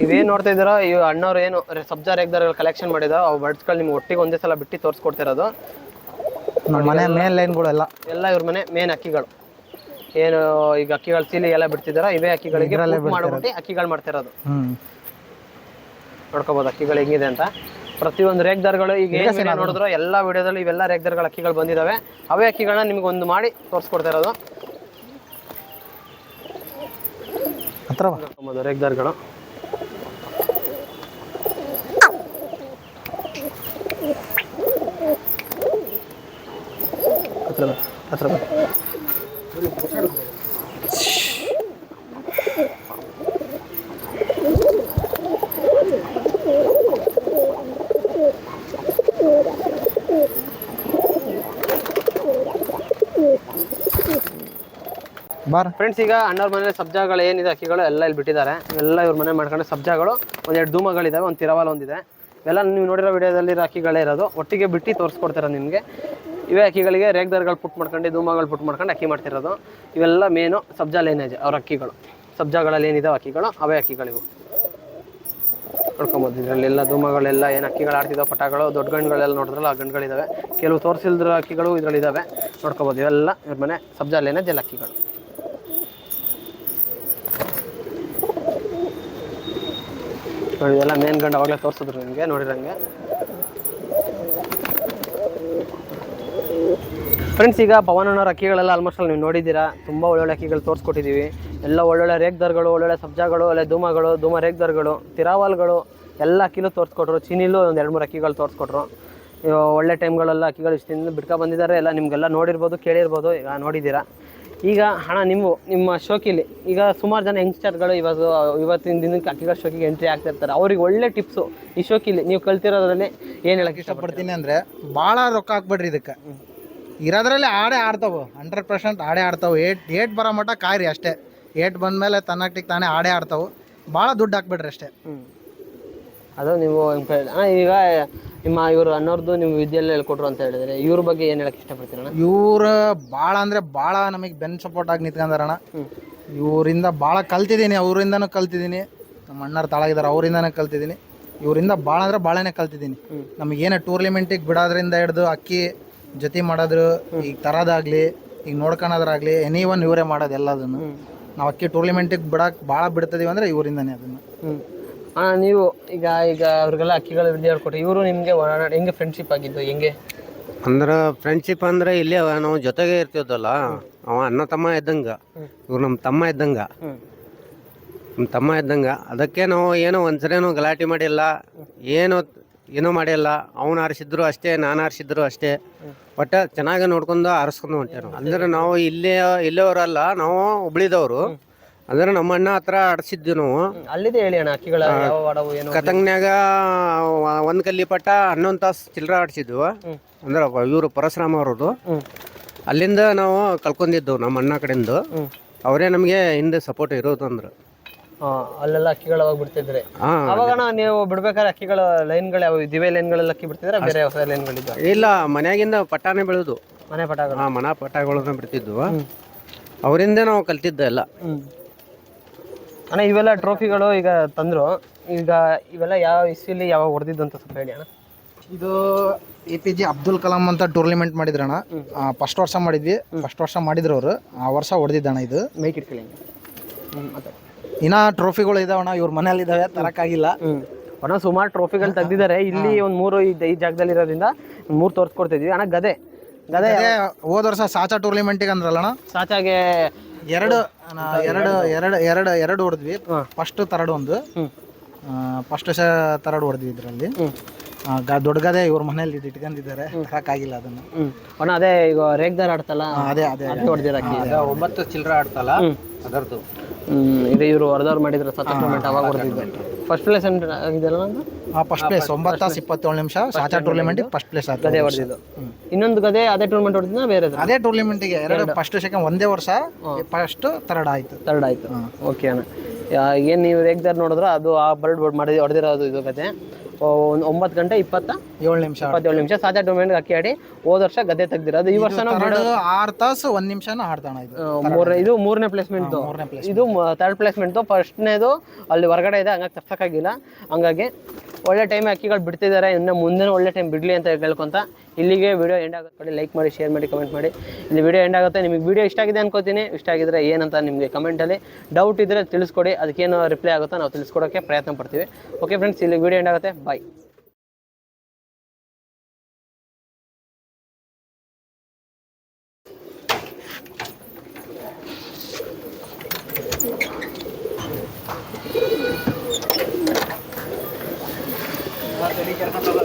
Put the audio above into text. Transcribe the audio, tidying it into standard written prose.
ಇವೇನು ನೋಡ್ತಾ ಇದ್ದೀರೋ ಇವು ಅಣ್ಣವ್ರು ಏನು ಸಬ್ಜಾ ರೇಗ್ದಾರ್ಗಳು ಕಲೆಕ್ಷನ್ ಮಾಡಿದೋ ಅವು ಬರ್ಡ್ಸ್ಗಳು ನಿಮ್ಗೆ ಒಟ್ಟಿಗೆ ಒಂದೇ ಸಲ ಬಿಟ್ಟು ತೋರಿಸ್ಕೊಡ್ತಿರೋದು. ನಮ್ಮ ಮನೆ ಮೇನ್ ಲೈನ್ಗಳೆಲ್ಲ ಎಲ್ಲ ಇವ್ರ ಮನೆ ಮೇನ್ ಅಕ್ಕಿಗಳು. ಏನು ಈಗ ಅಕ್ಕಿಗಳು ಸೀಲಿ ಎಲ್ಲ ಬಿಡ್ತಿದಾರೋ ಇವೇ ಅಕ್ಕಿಗಳಿಗೆ ಮಾಡ್ಬಿಟ್ಟು ಅಕ್ಕಿಗಳು ಮಾಡ್ತಿರೋದು. ನೋಡ್ಕೋಬಹುದು ಅಕ್ಕಿಗಳು ಹೆಂಗಿದೆ ಅಂತ. ಪ್ರತಿಯೊಂದು ರೇಗ್ದಾರ್ಗಳು ಈಗ ಏನು ನೋಡಿದ್ರು ಎಲ್ಲ ವಿಡಿಯೋದಲ್ಲಿ ಇವೆಲ್ಲ ರೇಗ್ದಾರ್ಗಳ ಅಕ್ಕಿಗಳು ಬಂದಿದ್ದಾವೆ. ಅವೇ ಅಕ್ಕಿಗಳನ್ನ ನಿಮ್ಗೆ ಒಂದು ಮಾಡಿ ತೋರಿಸ್ಕೊಡ್ತಾ ಇರೋದು. ನೋಡ್ಕೋಬಹುದು ರೇಗ್ದಾರ್ಗಳು. ಹತ್ರ ಫ್ರೆಂಡ್ಸ್, ಈಗ ಅಣ್ಣವ್ರ ಮನೇಲಿ ಸಬ್ಜಾಗಳು ಏನಿದೆ ಅಕ್ಕಿಗಳು ಎಲ್ಲ ಇಲ್ಲಿ ಬಿಟ್ಟಿದ್ದಾರೆ. ಎಲ್ಲ ಇವ್ರ ಮನೆ ಮಾಡ್ಕೊಂಡು ಸಬ್ಜಾಗಳು ಒಂದೆರಡು ಧೂಮಗಳಿದ್ದಾವೆ, ಒಂದು ತಿರವಾಲ್ ಒಂದಿದೆ. ಇವೆಲ್ಲ ನೀವು ನೋಡಿರೋ ವಿಡಿಯೋದಲ್ಲಿ ಅಕ್ಕಿಗಳೇ ಇರೋದು. ಒಟ್ಟಿಗೆ ಬಿಟ್ಟು ತೋರಿಸ್ಕೊಡ್ತಾರೆ ನಿಮಗೆ. ಇವೇ ಅಕ್ಕಿಗಳಿಗೆ ರೇಗ್ದಾರ್ಗಳು ಪುಟ್ ಮಾಡ್ಕೊಂಡು ಧೂಮಗಳು ಪುಟ್ ಮಾಡ್ಕೊಂಡು ಅಕ್ಕಿ ಮಾಡ್ತಿರೋದು. ಇವೆಲ್ಲ ಮೇನು ಸಬ್ಜಾ ಲೈನೇಜ್ ಅವ್ರ ಅಕ್ಕಿಗಳು. ಸಬ್ಜಾಗಳಲ್ಲಿ ಏನಿದಾವೆ ಅಕ್ಕಿಗಳು ಅವೇ ಅಕ್ಕಿಗಳಿವು. ನೋಡ್ಕೊಬೋದು ಇದರಲ್ಲೆಲ್ಲ ಧೂಮಗಳೆಲ್ಲ ಏನು ಅಕ್ಕಿಗಳು ಆಡ್ತಿದ್ದಾವೆ. ಪಟಾಗಳು ದೊಡ್ಡ ಗಂಡುಗಳೆಲ್ಲ ನೋಡಿದ್ರಲ್ಲ ಆ ಗಂಡುಗಳಿದ್ದಾವೆ. ಕೆಲವು ತೋರಿಸಿಲ್ದ್ರ ಅಕ್ಕಿಗಳು ಇದರಲ್ಲಿದ್ದಾವೆ. ನೋಡ್ಕೊಬೋದು ಇವೆಲ್ಲ ಇವ್ರ ಮನೆ ಸಬ್ಜಾ ಲೈನೇಜ್ ಎಲ್ಲ ಅಕ್ಕಿಗಳು. ನೋಡಿ ಇದೆಲ್ಲ ಮೇನ್ ಗಂಡು ಅವಾಗಲೇ ತೋರಿಸಿದ್ರು ನಿಮಗೆ ನೋಡಿರಂಗೆ. ಫ್ರೆಂಡ್ಸ್, ಈಗ ಪವನ್ ಅಣ್ಣವ್ರ ಅಕ್ಕಿಗಳೆಲ್ಲ ಆಲ್ಮೋಸ್ಟ್ ಅಲ್ಲಿ ನೀವು ನೋಡಿದ್ದೀರಾ. ತುಂಬ ಒಳ್ಳೊಳ್ಳೆ ಅಕ್ಕಿಗಳು ತೋರಿಸ್ಕೊಟ್ಟಿದ್ದೀವಿ. ಎಲ್ಲ ಒಳ್ಳೊಳ್ಳೆ ರೇಗ್ದಾರ್ಗಳು, ಒಳ್ಳೊಳ್ಳೆ ಸಬ್ಜಾಗಳು, ಒಳ್ಳೆ ಧೂಮಗಳು, ಧೂಮ ರೇಗ್ದಾರ್ಗಳು, ತಿರಾವಾಲ್ಗಳು ಎಲ್ಲ ಅಕ್ಕಿಲೂ ತೋರಿಸ್ಕೊಟ್ರು. ಚೀನಿಲೂ ಒಂದು 2-3 ಅಕ್ಕಿಗಳು ತೋರಿಸ್ಕೊಟ್ರು. ಒಳ್ಳೆ ಟೈಮ್ಗಳೆಲ್ಲ ಅಕ್ಕಿಗಳು ಇಷ್ಟಿಂದ ಬಿಡ್ಕೊ ಬಂದಿದ್ದಾರೆ. ಎಲ್ಲ ನಿಮಗೆಲ್ಲ ನೋಡಿರ್ಬೋದು, ಕೇಳಿರ್ಬೋದು, ಈಗ ನೋಡಿದ್ದೀರಾ. ಈಗ ಹಣ ನಿಮ್ಮ ಶೋಕಿಲಿ ಈಗ ಸುಮಾರು ಜನ ಯಂಗ್ಸ್ಟರ್ಗಳು ಇವತ್ತಿನ ದಿನಕ್ಕೆ ಅಕ್ಕಿಗಳ ಶೋಕಿಗೆ ಎಂಟ್ರಿ ಆಗ್ತಾ ಇರ್ತಾರೆ. ಅವ್ರಿಗೆ ಒಳ್ಳೆ ಟಿಪ್ಸು ಈ ಶೋಕಿಲಿ ನೀವು ಕಲ್ತಿರೋದ್ರಲ್ಲಿ ಏನು ಹೇಳಕ್ಕೆ ಇಷ್ಟಪಡ್ತೀನಿ ಅಂದರೆ, ಭಾಳ ರೊಕ್ಕ ಹಾಕ್ಬೇಡ್ರಿ ಇದಕ್ಕೆ. ಇರೋದ್ರಲ್ಲಿ ಆಡ್ತಾವೆ 100% ಆಡ್ತಾವೆ. ಏಟ್ ಬರೋ ಮಟ್ಟ ಕಾಯ್ರಿ ಅಷ್ಟೇ. ಏಟ್ ಬಂದಮೇಲೆ ತನ್ನಟ್ಟಿಗೆ ತಾನೇ ಆಡ್ತಾವೆ. ಭಾಳ ದುಡ್ಡು ಹಾಕ್ಬೇಡ್ರಿ ಅಷ್ಟೇ. ಅದು ನೀವು ಈಗ ಇವರು ಅನ್ನೋರ್ದು ನೀವು ವಿದ್ಯೆಲ್ಲ ಹೇಳ್ಕೊಟ್ರು ಅಂತ ಹೇಳಿದ್ರೆ ಇವ್ರ ಬಗ್ಗೆ ಏನು ಹೇಳಕ್ಕೆ ಇಷ್ಟಪಡ್ತೀರಣ್ಣ? ಇವ್ರು ಭಾಳ ಅಂದರೆ ಭಾಳ ನಮಗೆ ಬೆನ್ ಸಪೋರ್ಟ್ ಆಗಿ ನಿಂತ್ಕೊಂಡಾರಣ್ಣ. ಇವರಿಂದ ಭಾಳ ಕಲ್ತಿದ್ದೀನಿ. ಅವರಿಂದನೂ ಕಲ್ತಿದ್ದೀನಿ. ನಮ್ಮ ಅಣ್ಣರು ತಾಳಾಗಿದ್ದಾರೆ, ಅವರಿಂದನೇ ಕಲ್ತಿದ್ದೀನಿ. ಇವರಿಂದ ಭಾಳ ಅಂದರೆ ಭಾಳನೇ ಕಲ್ತಿದ್ದೀನಿ. ನಮಗೇನು ಟೂರ್ನಿಮೆಂಟಿಗೆ ಬಿಡೋದ್ರಿಂದ ಹಿಡ್ದು ಅಕ್ಕಿ ಜೊತೆ ಮಾಡೋದ್ರು, ಈಗ ತರೋದಾಗಲಿ, ಈಗ ನೋಡ್ಕೊಳೋದ್ರಾಗಲಿ, ಎನಿವನ್ ಇವರೇ ಮಾಡೋದು ಎಲ್ಲದನ್ನು. ನಾವು ಅಕ್ಕಿ ಟೂರ್ನಿಮೆಂಟಿಗೆ ಬಿಡೋಕೆ ಭಾಳ ಬಿಡ್ತಿದ್ದೀವಿ ಅಂದರೆ ಇವರಿಂದನೇ ಅದನ್ನು. ನೀವು ಈಗ ಅವ್ರಿಗೆಲ್ಲ ಅಕ್ಕಿಗಳ ವಿದ್ಯೆ ಹೇಳ್ಕೊಟ್ರಿ. ಇವರು ನಿಮಗೆ ಹೆಂಗೆ ಫ್ರೆಂಡ್ಶಿಪ್ ಆಗಿದ್ದು ಹೆಂಗೆ ಅಂದ್ರೆ ಫ್ರೆಂಡ್ಶಿಪ್ ಅಂದರೆ ಇಲ್ಲೇ ನಾವು ಜೊತೆಗೆ ಇರ್ತಿದ್ವಲ್ಲ, ಅವ ಅಣ್ಣ ತಮ್ಮ ಇದ್ದಂಗೆ, ಇವ್ರು ನಮ್ಮ ತಮ್ಮ ಇದ್ದಂಗೆ. ಅದಕ್ಕೆ ನಾವು ಏನೋ ಒಂದ್ಸರಿನೂ ಗಲಾಟೆ ಮಾಡಿಲ್ಲ, ಏನೂ ಮಾಡಿಲ್ಲ. ಅವ್ನು ಆರಿಸಿದ್ರು ಅಷ್ಟೇ, ನಾನು ಆರಿಸಿದ್ರು ಅಷ್ಟೇ. ಒಟ್ಟು ಚೆನ್ನಾಗಿ ನೋಡ್ಕೊಂಡು ಆರಿಸ್ಕೊಂಡು ಹೊಂಟೇವೆ ನಾವು. ಅಂದ್ರೆ ನಾವು ಇಲ್ಲೇವರಲ್ಲ, ನಾವು ಹುಬ್ಳಿದವರು. ಅಂದ್ರೆ ನಮ್ಮ ಅಣ್ಣ ಹತ್ರ ಆಡಿಸಿದ್ವಿ ನಾವು. ಅಲ್ಲಿದೆ ಹೇಳಿ ಅಣ್ಣ ಅಕ್ಕಿಗಳ ಕತಂಗ್ನ್ಯಾಗ 1 ಕಲ್ಲಿ ಪಟ್ಟ 11 ತಾಸು ಚಿಲ್ಲರ ಆಡಿಸಿದ್ವು. ಅಂದ್ರೆ ಇವರು ಪರಶುರಾಮ ಅವ್ರದ್ದು. ಅಲ್ಲಿಂದ ನಾವು ಕಲ್ಕೊಂಡಿದ್ದೆವು ನಮ್ಮ ಅಣ್ಣ ಕಡೆಯಿಂದ. ಅವರೇ ನಮಗೆ ಹಿಂದೆ ಸಪೋರ್ಟ್ ಇರೋದು ಅಂದ್ರೆ. ಅಲ್ಲೆಲ್ಲ ಅಕ್ಕಿಗಳು ಅವಾಗ ಬಿಡ್ತಿದ್ರೆ ಅವಾಗ ನೀವು ಬಿಡ್ಬೇಕಾದ್ರೆ ಅಕ್ಕಿಗಳ ಲೈನ್ಗಳು ಯಾವ ದಿವೆ ಲೈನ್ಗಳೆಲ್ಲ ಅಕ್ಕಿ ಬಿಡ್ತಿದ್ರೆ ಬೇರೆ ಹೊಸ ಲೈನ್ಗಳಿದ್ದ? ಇಲ್ಲ, ಮನ್ಯಾಗಿಂದ ಪಟ್ಟಾನೇ ಬೆಳೆದು ಮನೆ ಪಟಾಗಳು. ಮನೆ ಪಟಾಗಳನ್ನ ಬಿಡ್ತಿದ್ವು. ಅವರಿಂದ ನಾವು ಕಲ್ತಿದ್ದ ಎಲ್ಲ. ಅಣ್ಣ ಇವೆಲ್ಲ ಟ್ರೋಫಿಗಳು ಈಗ ತಂದ್ರು. ಈಗ ಇವೆಲ್ಲ ಯಾವ ಇಸ್ವಿಲಿ ಯಾವಾಗ ಹೊಡೆದಿದ್ದು ಅಂತ ಸ್ವಲ್ಪ ಹೇಳಿ ಅಣ್ಣ. ಇದು APJ ಅಬ್ದುಲ್ ಕಲಾಂ ಅಂತ ಟೂರ್ನಿಮೆಂಟ್ ಮಾಡಿದ್ರಣ್ಣ. ಫಸ್ಟ್ ವರ್ಷ ಮಾಡಿದ್ವಿ. ಫಸ್ಟ್ ವರ್ಷ ಮಾಡಿದ್ರು ಅವರು. ಆ ವರ್ಷ ಹೊಡೆದಿದ್ದಣ್ಣ ಇದು. ಮೈಕ್ ಇಟ್ಕೊಳ್ಳಿ. ಇನ್ನ ಟ್ರೋಫಿಗಳು ಇದಾವಣ್ಣ, ಇವ್ರ ಮನೇಲಿ ಇದಾವೆ, ತರಕ್ಕಾಗಿಲ್ಲ. ಅಣ್ಣ ಸುಮಾರು ಟ್ರೋಫಿಗಳು ತೆಗ್ದಿದ್ದಾರೆ. ಇಲ್ಲಿ ಒಂದು 3 ಈ ಜಾಗದಲ್ಲಿ ಇರೋದ್ರಿಂದ 3 ತೋರಿಸ್ಕೊಡ್ತಿದ್ವಿ ಅಣ್ಣ. ಗದೆ ಹೋದ ವರ್ಷ ಸಾಚಾ ಟೂರ್ನಿಮೆಂಟಿಗೆ ಅಂದ್ರಲ್ಲಣ್ಣ, ಸಾಚಾಗೆ ಎರಡು ಹೊಡೆದ್ವಿ. ಫಸ್ಟ್ ತರ್ಡ್ ಒಂದು, ಫಸ್ಟ್ ತರ್ಡ್ ಹೊಡೆದ್ವಿ ಇದರಲ್ಲಿ. ದೊಡ್ಡ ಗದೆ ಇವ್ರ ಮನೇಲಿ ಇಟ್ಕೊಂಡಿದ್ದಾರೆ, ತರಕ್ಕಾಗಿಲ್ಲ ಅದನ್ನು. ಅಣ್ಣ ಅದೇ ಈಗ ರೇಗ್ದಾರ್ ಆಡ್ತಲ್ಲ, ಅದೇ ಹೊಡೆದಿರಕ್ಕೆ 9 ಚಿಲ್ಲರ ಆಡ್ತಲ್ಲ ಅದರದ್ದು. ಇದು ಇವರು ಹೊರದವ್ರು ಮಾಡಿದ್ರು ಟೂರ್ನಮೆಂಟ್ ಅವಾಗ ಹೊಡೆದಿದ್ದು. ಫಸ್ಟ್ ಪ್ಲೇಸ್ ಆಗಿದೆಲ್ಲ ನಂದು. ಫಸ್ಟ್ ಪ್ಲೇಸ್ 9 ತಾಸು 27 ನಿಮಿಷ ಸಾಚಾ ಟೂರ್ನಮೆಂಟ್ ಫಸ್ಟ್ ಪ್ಲೇಸ್ ಆಯ್ತು. ಗದೆ ಹೊಡೆದಿದ್ದು. ಇನ್ನೊಂದು ಗದೆ ಅದೇ ಟೂರ್ನಮೆಂಟ್ ಹೊಡೆದಿದ್ದ ಬೇರೆ? ಅದೇ ಟೂರ್ನಿಮೆಂಟಿಗೆ ಎರಡು, ಫಸ್ಟ್ ಸೆಕೆಂಡ್ ಒಂದೇ ವರ್ಷ. ಫಸ್ಟ್ ತರ್ಡ್ ಆಯ್ತು. ಓಕೆ ಅಣ್ಣ. ಏನು ನೀವು ರೇಗ್ದಾರ್ ನೋಡಿದ್ರೆ ಅದು ಆ ಬರ್ಡ್ ಮಾಡಿ ಹೊಡೆದಿರೋದು ಇದು ಗದೆ. ಒಂದು 9 ಗಂಟೆ 7 ನಿಮಿಷ 27 ನಿಮಿಷ ಸಾಜಾ ಡೊಮೇನ್ಗೆ ಅಕ್ಕಿ ಆಡಿ ಹೋದ ವರ್ಷ ಗದ್ದೆ ತೆಗ್ದಿರೋದು. ಈ ವರ್ಷ 6 ತಾಸು 1 ನಿಮಿಷನ ಆಡ್ತಾಣ ಇದು. ಇದು 3ನೇ ಪ್ಲೇಸ್ಮೆಂಟ್, ಇದು 3rd ಪ್ಲೇಸ್ಮೆಂಟ್. ಫಸ್ಟ್ನೇದು ಅಲ್ಲಿ ಹೊರಗಡೆ ಇದೆ, ಹಂಗಾಗಿ ತರ್ಸಕ್ಕಾಗಿಲ್ಲ. ಹಂಗಾಗಿ ಒಳ್ಳೆ ಟೈಮ್ ಅಕ್ಕಿಗಳು ಬಿಡ್ತಿದ್ದಾರೆ. ಇನ್ನು ಮುಂದೆ ಒಳ್ಳೆ ಟೈಮ್ ಬಿಡಲಿ ಅಂತ ಕೇಳ್ಕೊಂತ ಇಲ್ಲಿಗೆ ವಿಡಿಯೋ ಎಂಡ್ ಆಗುತ್ತೆ. ಲೈಕ್ ಮಾಡಿ, ಶೇರ್ ಮಾಡಿ, ಕಮೆಂಟ್ ಮಾಡಿ. ಇಲ್ಲಿ ವಿಡಿಯೋ ಎಂಡ್ ಆಗುತ್ತೆ. ನಿಮಗೆ ವಿಡಿಯೋ ಇಷ್ಟ ಆಗಿದೆ ಅನ್ಕೋತೀನಿ. ಇಷ್ಟ ಆಗಿದ್ರೆ ಏನಂತ ನಿಮಗೆ ಕಮೆಂಟಲ್ಲಿ ಡೌಟ್ ಇದ್ದರೆ ತಿಳಿಸ್ಕೊಡಿ. ಅದಕ್ಕೇನು ರಿಪ್ಲೈ ಆಗುತ್ತೋ ನಾವು ತಿಳಿಸ್ಕೊಡೋಕ್ಕೆ ಪ್ರಯತ್ನ ಪಡ್ತೀವಿ. ಓಕೆ ಫ್ರೆಂಡ್ಸ್, ಇಲ್ಲಿ ವಿಡಿಯೋ ಎಂಡ್ ಆಗುತ್ತೆ. ಬಾಯ್. ಕೆಲಸ